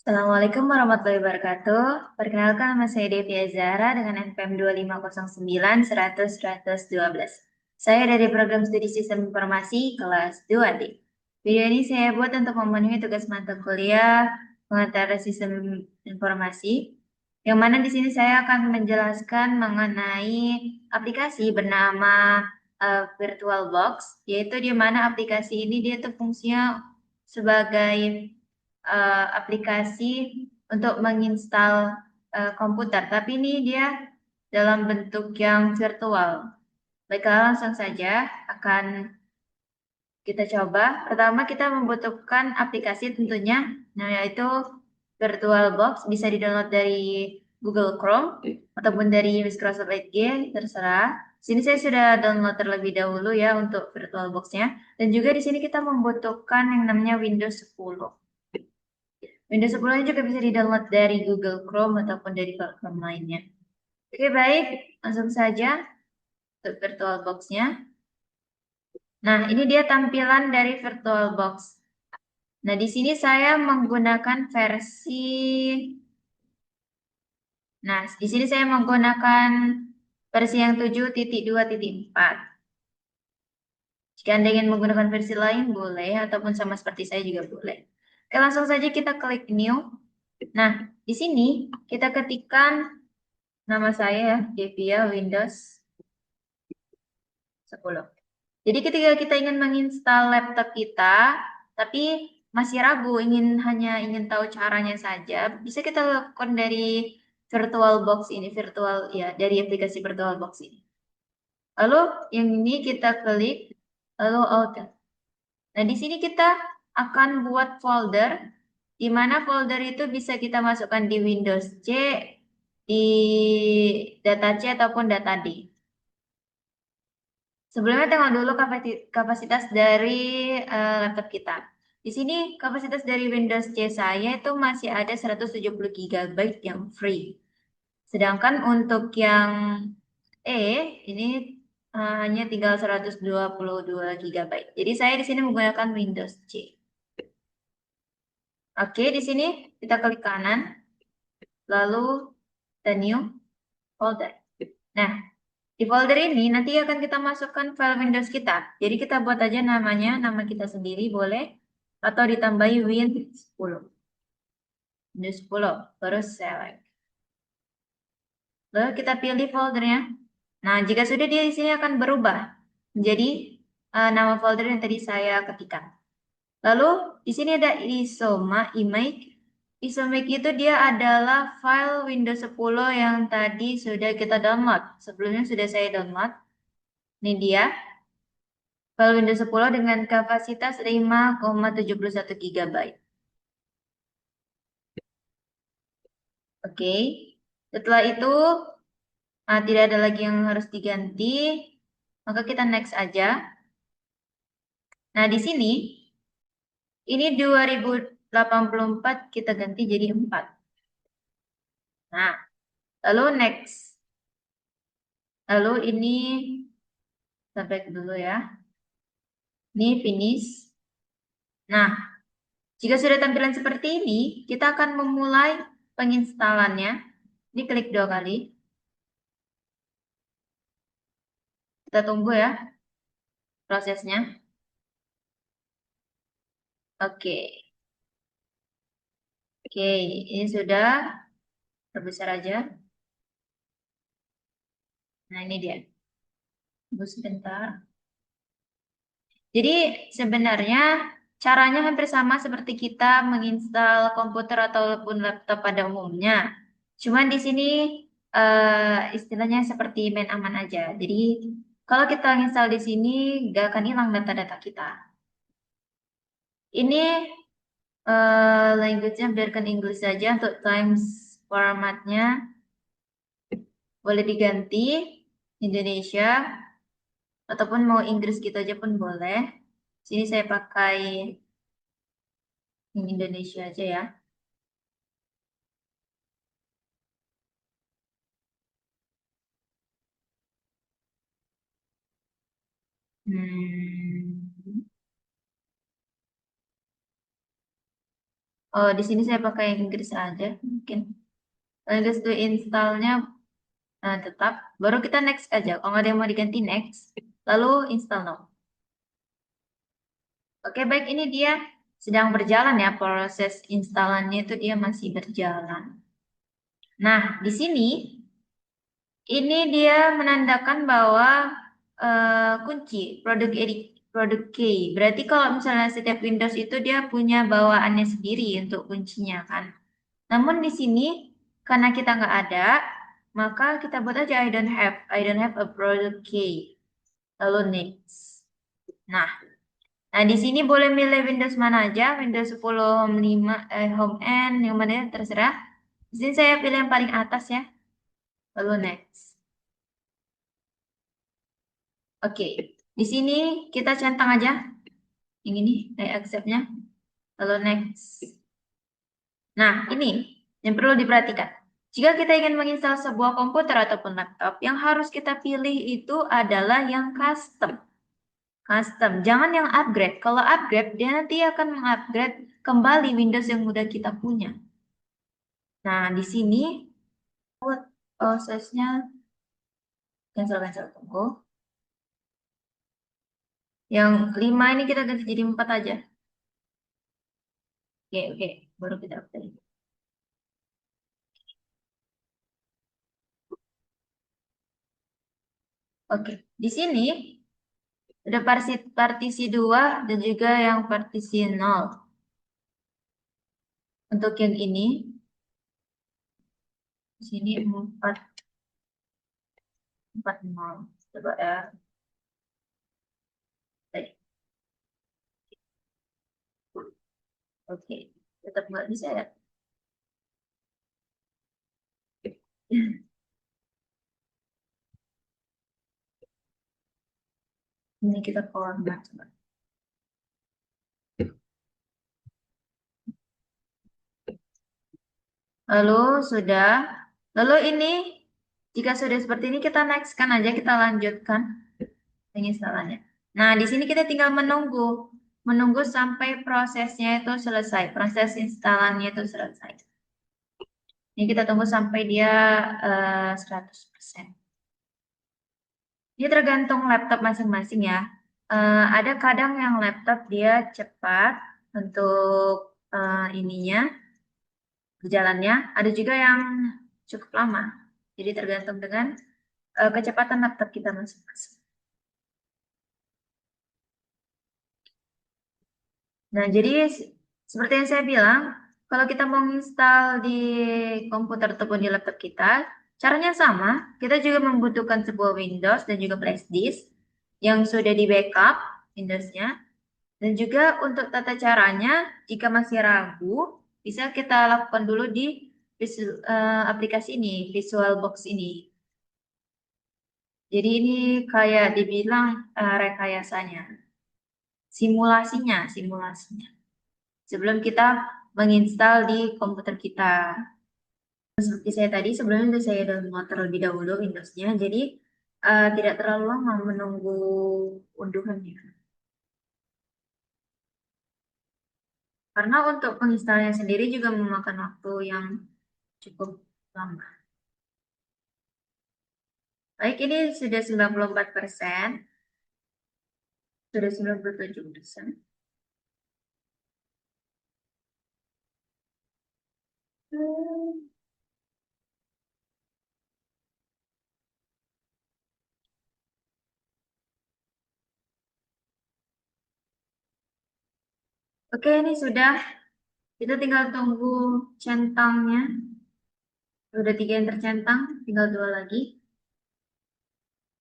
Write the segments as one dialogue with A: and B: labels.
A: Assalamualaikum warahmatullahi wabarakatuh. Perkenalkan nama saya Devi Azara dengan NPM 2509-100-112. Saya dari program studi Sistem Informasi kelas 2D. Video ini saya buat untuk memenuhi tugas mata kuliah pengantar Sistem Informasi, yang mana di sini saya akan menjelaskan mengenai aplikasi bernama VirtualBox, yaitu di mana aplikasi ini dia tuh fungsinya sebagai aplikasi untuk menginstal komputer, tapi ini dia dalam bentuk yang virtual. Baiklah, langsung saja akan kita coba. Pertama, kita membutuhkan aplikasi tentunya, nah yaitu VirtualBox. Bisa di-download dari Google Chrome ataupun dari Microsoft Edge, terserah. Sini saya sudah download terlebih dahulu ya untuk VirtualBox-nya. Dan juga di sini kita membutuhkan yang namanya Windows 10. Windows 10 juga bisa di-download dari Google Chrome ataupun dari platform lainnya. Oke, baik. Langsung saja untuk VirtualBox-nya. Nah, ini dia tampilan dari VirtualBox. Nah, di sini saya menggunakan versi... Nah, di sini saya menggunakan versi yang 7.2.4. Jika Anda ingin menggunakan versi lain, boleh. Ataupun sama seperti saya juga boleh. Oke, langsung saja kita klik New. Nah, di sini kita ketikkan nama saya ya, Devia Windows 10. Jadi ketika kita ingin menginstal laptop kita, tapi masih ragu, hanya ingin tahu caranya saja, bisa kita lakukan dari VirtualBox ini, dari aplikasi VirtualBox ini. Lalu yang ini kita klik, lalu open. Nah, di sini kita akan buat folder, di mana folder itu bisa kita masukkan di Windows C, di data C ataupun data D. Sebelumnya tengok dulu kapasitas dari laptop kita. Di sini kapasitas dari Windows C saya itu masih ada 170 GB yang free. Sedangkan untuk yang E ini hanya tinggal 122 GB. Jadi saya di sini menggunakan Windows C. Oke, di sini kita klik kanan, lalu the new folder. Nah, di folder ini nanti akan kita masukkan file Windows kita. Jadi kita buat aja namanya, nama kita sendiri boleh. Atau ditambahi Windows 10. Windows 10, baru select. Lalu kita pilih foldernya. Nah, jika sudah dia di sini akan berubah menjadi nama folder yang tadi saya ketikkan. Lalu di sini ada image. Isomake itu dia adalah file Windows 10 yang tadi sudah kita download. Sebelumnya sudah saya download. Ini dia. File Windows 10 dengan kapasitas 5,71 GB. Oke. Setelah itu, tidak ada lagi yang harus diganti. Maka kita next aja. Nah, di sini, ini 2084 kita ganti jadi 4. Nah, lalu next. Lalu ini, sampai dulu ya. Ini finish. Nah, jika sudah tampilan seperti ini, kita akan memulai penginstalannya. Ini klik 2 kali. Kita tunggu ya prosesnya. Oke. Oke, ini sudah terbesar aja. Nah, ini dia. Tunggu sebentar. Jadi sebenarnya caranya hampir sama seperti kita menginstal komputer ataupun laptop pada umumnya. Cuman di sini istilahnya seperti main aman aja. Jadi kalau kita install di sini nggak akan hilang data-data kita. Ini language-nya biarkan Inggris saja untuk times formatnya. Boleh diganti Indonesia ataupun mau Inggris gitu aja pun boleh. Sini saya pakai yang Indonesia aja ya. Hmm. Oh, di sini saya pakai Inggris aja mungkin. Lanjut to installnya tetap. Baru kita next aja. Kalau nggak ada yang mau diganti next. Lalu install now. Oke, baik, ini dia sedang berjalan ya, proses installannya itu dia masih berjalan. Nah, di sini ini dia menandakan bahwa kunci produk key. Berarti kalau misalnya setiap Windows itu dia punya bawaannya sendiri untuk kuncinya kan. Namun di sini karena kita nggak ada, maka kita buat aja I don't have a product key. Lalu next. Nah, Nah, di sini boleh milih Windows mana aja, Windows 10 Home 5, Home N, yang mana ya, terserah. Di sini saya pilih yang paling atas ya, lalu next. Oke, di sini kita centang aja, yang ini, accept-nya, lalu next. Nah, ini yang perlu diperhatikan. Jika kita ingin menginstal sebuah komputer ataupun laptop, yang harus kita pilih itu adalah yang custom. Custom, jangan yang upgrade. Kalau upgrade, dia nanti akan mengupgrade kembali Windows yang udah kita punya. Nah, di sini prosesnya cancel tunggu. Yang 5 ini kita ganti jadi 4 aja. Oke, baru kita update. Oke, di sini ada partisi 2 dan juga yang partisi 0. Untuk yang ini, di sini 4, 0. Coba ya. Oke, tetap nggak bisa ya. Ini kita format. Coba. Lalu sudah. Lalu ini, jika sudah seperti ini kita next kan aja, kita lanjutkan penginstalannya. Nah, di sini kita tinggal menunggu sampai prosesnya itu selesai, proses instalannya itu selesai. Ini kita tunggu sampai dia 100%. Ini tergantung laptop masing-masing ya. Ada kadang yang laptop dia cepat untuk ininya, berjalannya. Ada juga yang cukup lama. Jadi tergantung dengan kecepatan laptop kita masing-masing. Nah, jadi seperti yang saya bilang, kalau kita mau install di komputer ataupun di laptop kita, caranya sama. Kita juga membutuhkan sebuah Windows dan juga flash disk yang sudah di backup Windowsnya. Dan juga untuk tata caranya, jika masih ragu, bisa kita lakukan dulu di aplikasi ini, VisualBox ini. Jadi ini kayak dibilang rekayasanya, simulasinya. Sebelum kita menginstal di komputer kita. Seperti saya tadi, sebelumnya sudah saya download terlebih dahulu Windows-nya, jadi tidak terlalu lama menunggu unduhannya. Karena untuk penginstalnya sendiri juga memakan waktu yang cukup lama. Baik, ini sudah 94%, sudah 97%. Oke, ini sudah. Kita tinggal tunggu centangnya. Sudah 3 yang tercentang, tinggal 2 lagi.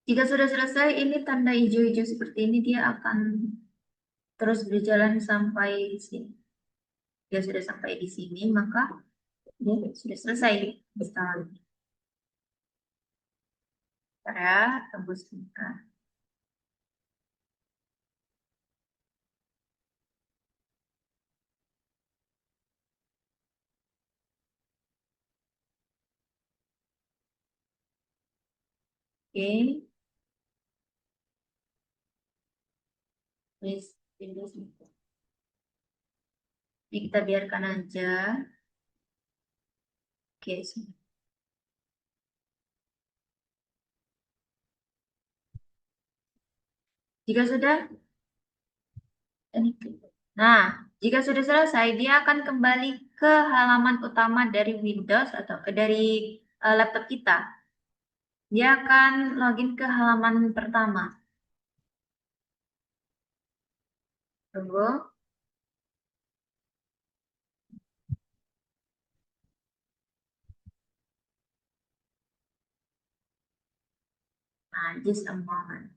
A: Jika sudah selesai, ini tanda hijau-hijau seperti ini dia akan terus berjalan sampai di sini. Dia sudah sampai di sini, maka dia sudah selesai instalan. Cara tembus buka. Oke, Windows buka. Ini kita biarkan aja. Oke, jika sudah, nah, jika sudah selesai, dia akan kembali ke halaman utama dari Windows atau dari laptop kita. Dia akan login ke halaman pertama. Tunggu. Nah, just a moment.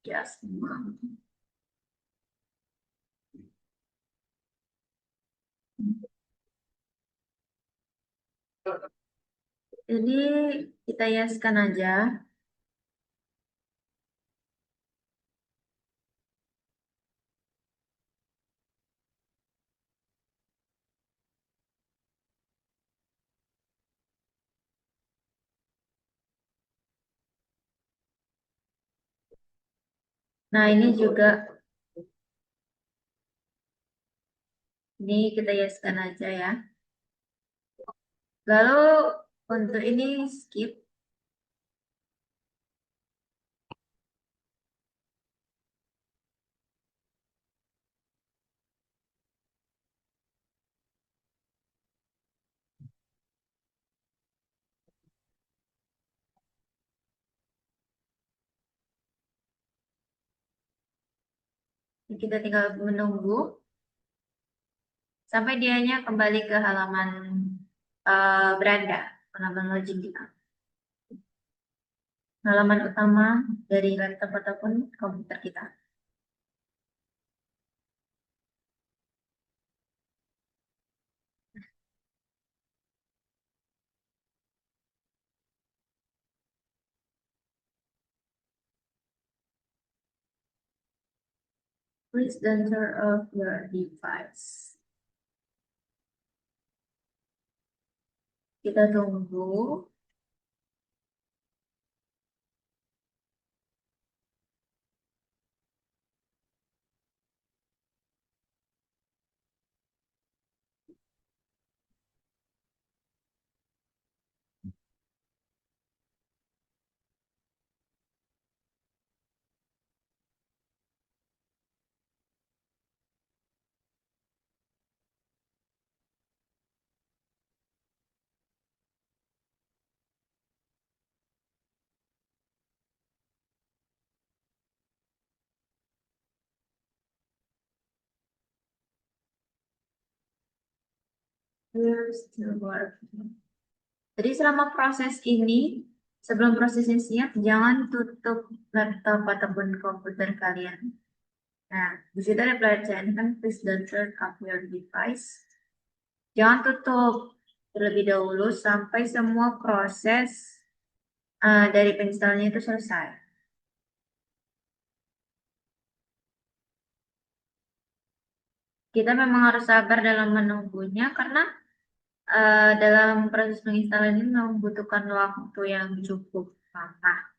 A: Just a moment. Jadi kita yeskan aja. Nah, ini kita yeskan aja ya. Lalu untuk ini skip. Kita tinggal menunggu sampai dianya kembali ke halaman beranda, halaman login kita. Halaman utama dari laptop ataupun komputer kita. Please don't turn off your device. Kita tunggu. We're still working. Jadi selama proses ini, sebelum prosesnya siap, jangan tutup laptop ataupun komputer kalian. Nah, di situ ada pelajaran kan, please don't turn off your device. Jangan tutup terlebih dahulu sampai semua proses dari penginstalnya itu selesai. Kita memang harus sabar dalam menunggunya karena dalam proses penginstalan ini membutuhkan waktu yang cukup lama.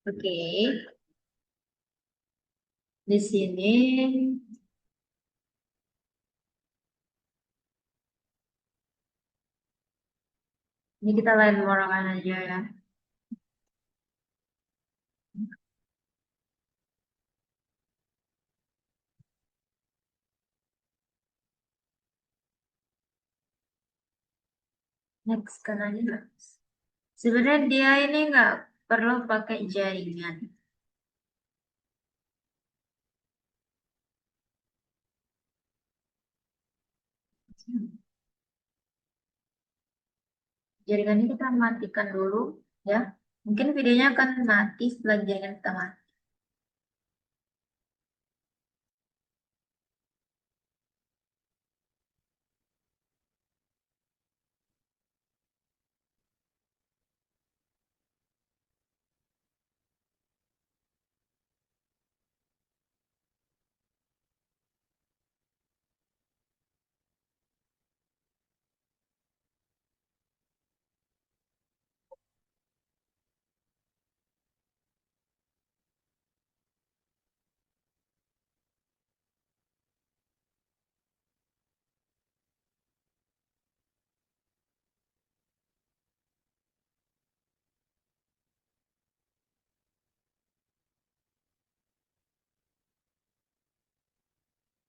A: Oke, di sini ini kita lain morongan aja ya. Next kan aja. Sebenarnya dia ini nggak perlu pakai jaringan. Jaringannya kita matikan dulu ya. Mungkin videonya akan mati setelah jaringan kita mati.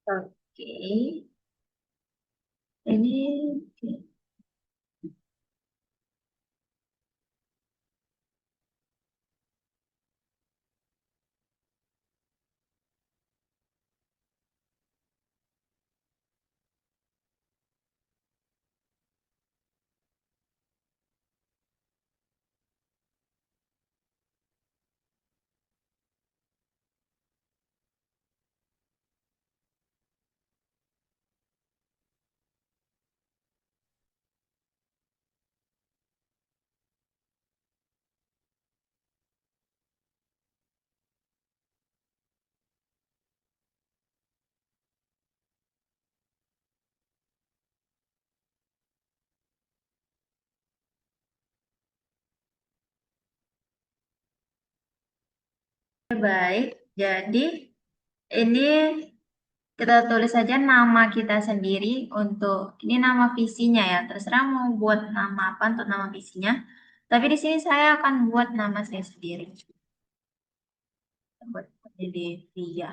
A: Oke, ini oke. Baik, jadi ini kita tulis saja nama kita sendiri untuk ini nama visinya ya. Terserah mau buat nama apa untuk nama visinya. Tapi di sini saya akan buat nama saya sendiri. Buat jadi Via.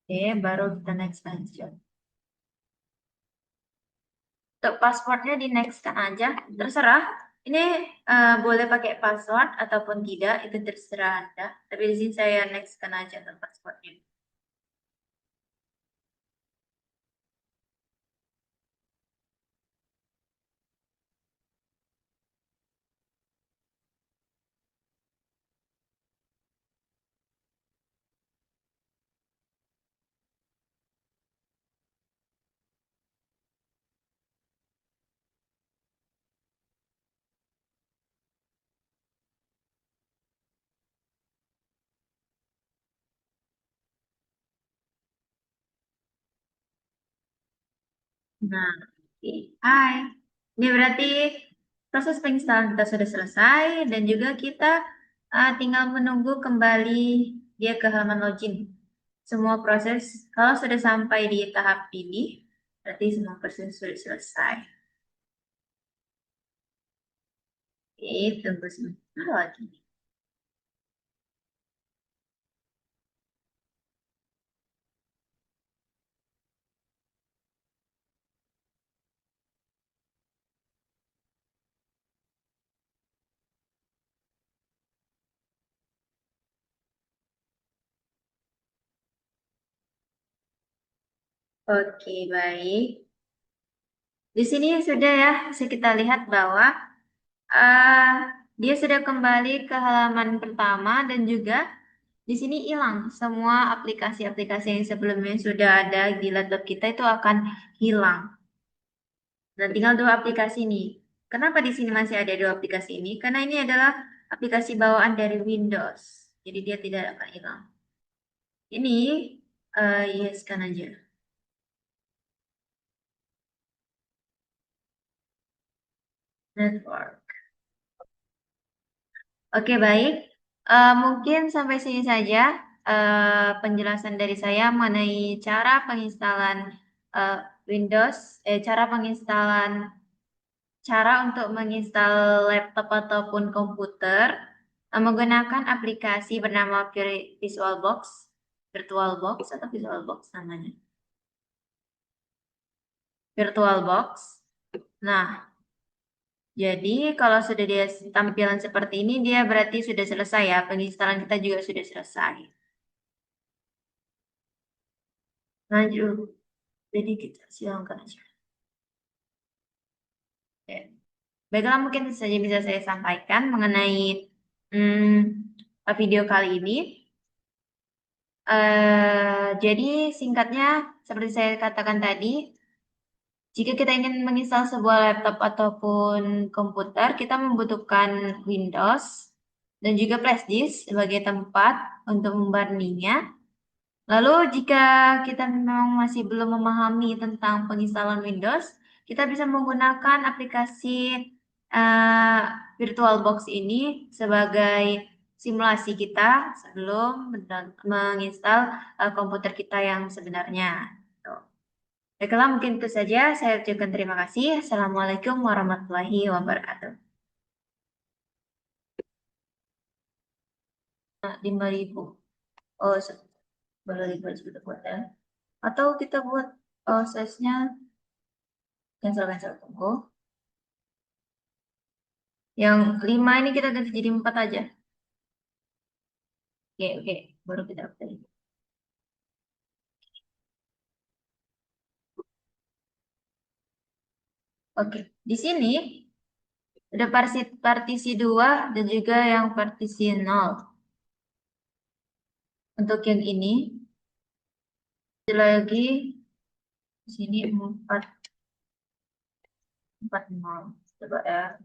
A: Oke, baru kita next lanjut. Untuk passwordnya di next kan aja, terserah. Ini boleh pakai password ataupun tidak, itu terserah Anda. Tapi di sini saya next kan aja untuk passwordnya. Nah, oke. Hai. Ini berarti proses penginstalan kita sudah selesai dan juga kita tinggal menunggu kembali dia ke halaman login. Semua proses, kalau sudah sampai di tahap ini, berarti semua proses sudah selesai. Oke, tunggu sebentar lagi. Oke, baik. Di sini sudah ya, bisa kita lihat bahwa eh, dia sudah kembali ke halaman pertama dan juga di sini hilang semua aplikasi-aplikasi yang sebelumnya sudah ada di laptop kita itu akan hilang. Dan tinggal dua aplikasi ini. Kenapa di sini masih ada dua aplikasi ini? Karena ini adalah aplikasi bawaan dari Windows. Jadi dia tidak akan hilang. Ini yes kan aja. Network. Oke, baik. Mungkin sampai sini saja penjelasan dari saya mengenai cara penginstalan eh, Windows, cara untuk menginstal laptop ataupun komputer menggunakan aplikasi bernama VisualBox, VirtualBox atau VisualBox namanya, VirtualBox. Nah, jadi kalau sudah dia tampilan seperti ini, dia berarti sudah selesai ya. Penginstalan kita juga sudah selesai. Lanjut. Jadi kita silakan aja. Ya. Baiklah, mungkin saja bisa saya sampaikan mengenai video kali ini. Jadi singkatnya, seperti saya katakan tadi, jika kita ingin menginstal sebuah laptop ataupun komputer, kita membutuhkan Windows dan juga flash disk sebagai tempat untuk membarninya. Lalu jika kita memang masih belum memahami tentang penginstalan Windows, kita bisa menggunakan aplikasi uh, VirtualBox ini sebagai simulasi kita sebelum menginstal komputer kita yang sebenarnya. Tuh. Baiklah, mungkin itu saja. Saya ucapkan terima kasih. Assalamualaikum warahmatullahi wabarakatuh. 5.000. Oh, boleh dibuat juga buat ya. Atau kita buat size-nya cancel tunggu. Yang 5 ini kita ganti jadi 4 aja. Oke. Baru kita update. Oke. Di sini ada partisi 2 dan juga yang partisi 0. Untuk yang ini, lagi di sini 4 0. Coba ya.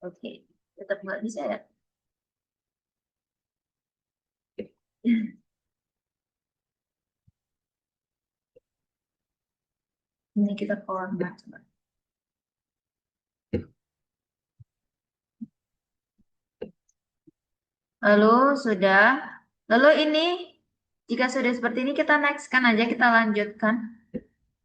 A: Oke. Tetap nggak bisa ya. Ini kita format. Coba. Lalu sudah. Lalu ini, jika sudah seperti ini kita next kan aja, kita lanjutkan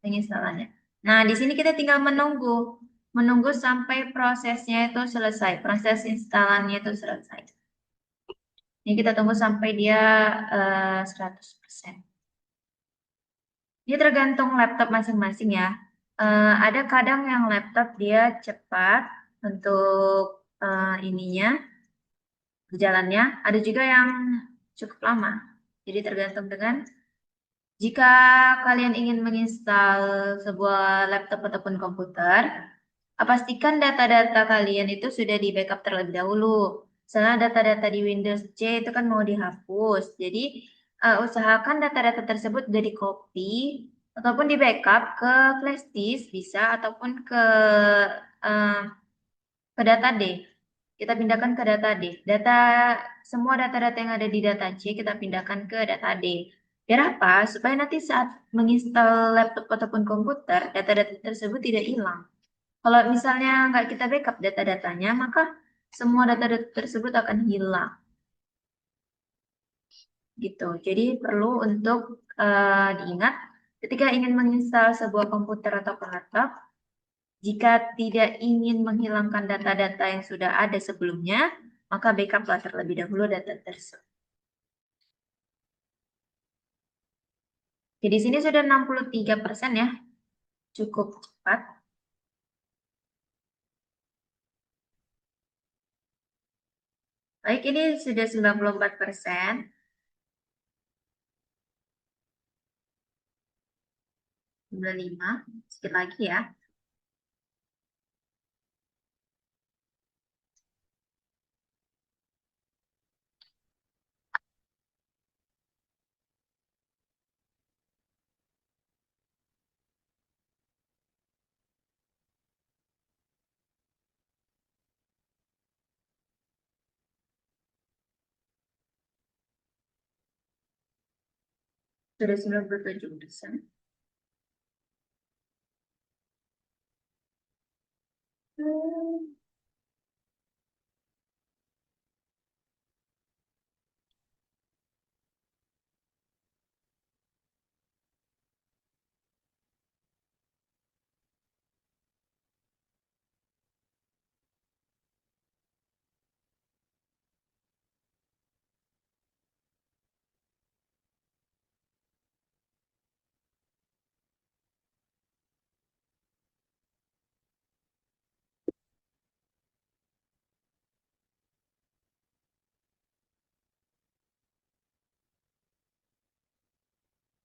A: penginstalannya. Nah, di sini kita tinggal menunggu sampai prosesnya itu selesai, proses instalannya itu selesai. Ini kita tunggu sampai dia 100%. Ini tergantung laptop masing-masing ya. Ada kadang yang laptop dia cepat untuk ininya berjalannya, ada juga yang cukup lama. Jadi tergantung dengan jika kalian ingin menginstal sebuah laptop ataupun komputer, pastikan data-data kalian itu sudah di backup terlebih dahulu. Misalnya data-data di Windows C itu kan mau dihapus. Jadi usahakan data-data tersebut sudah di copy ataupun di backup ke flash disk bisa ataupun uh, ke data D. Kita pindahkan ke data D. Semua data-data yang ada di data C kita pindahkan ke data D. Biar apa? Supaya nanti saat menginstal laptop ataupun komputer, data-data tersebut tidak hilang. Kalau misalnya nggak kita backup data-datanya, maka semua data-data tersebut akan hilang. Gitu. Jadi perlu untuk diingat ketika ingin menginstal sebuah komputer atau laptop, jika tidak ingin menghilangkan data-data yang sudah ada sebelumnya, maka backuplah terlebih dahulu data tersebut. Jadi di sini sudah 63% ya, cukup cepat. Baik, ini sudah 94%. 95, sedikit lagi ya. Sudah 97%.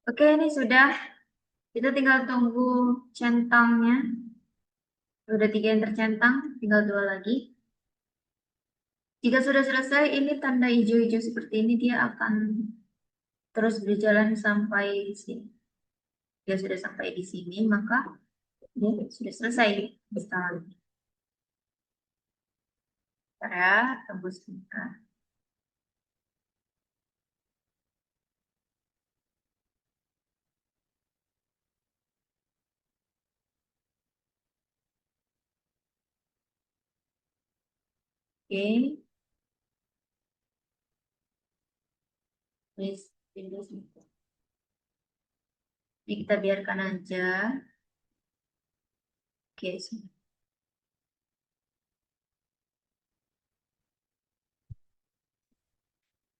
A: Oke, ini sudah. Kita tinggal tunggu centangnya. Udah 3 yang tercentang, tinggal 2 lagi. Jika sudah selesai, ini tanda hijau-hijau seperti ini, dia akan terus berjalan sampai di sini. Dia sudah sampai di sini, maka dia sudah selesai instalan. Bentar ya, tunggu sebentar. Oke, please Windows. Ini kita biarkan aja. Oke,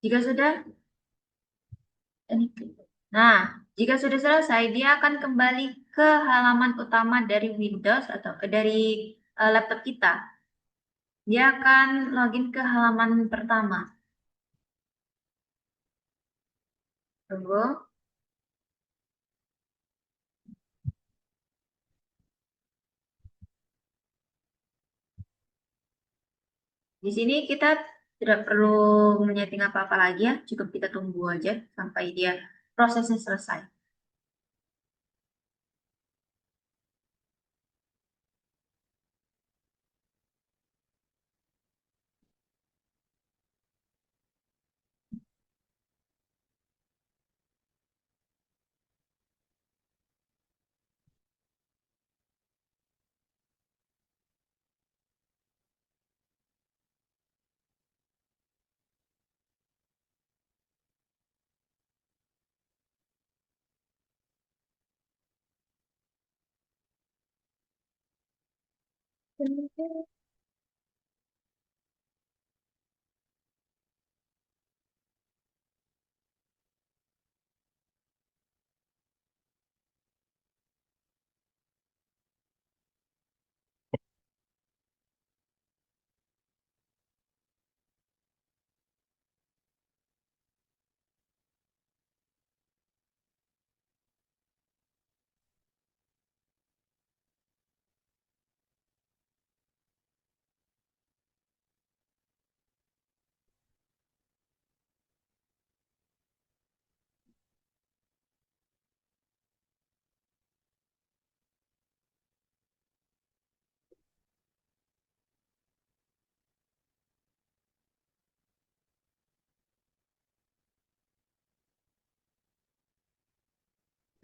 A: jika sudah, ini. Nah, jika sudah selesai, dia akan kembali ke halaman utama dari Windows atau dari laptop kita. Dia akan login ke halaman pertama. Tunggu. Di sini kita tidak perlu menyeting apa-apa lagi ya, cukup kita tunggu aja sampai dia prosesnya selesai.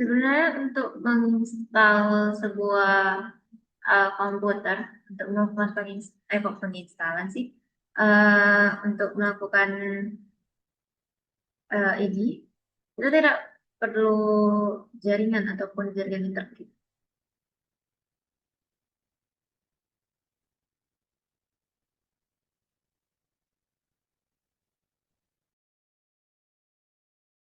A: Sebenarnya untuk menginstal sebuah komputer, untuk melakukan penginstalan sih, untuk melakukan ini, kita tidak perlu jaringan ataupun jaringan internet.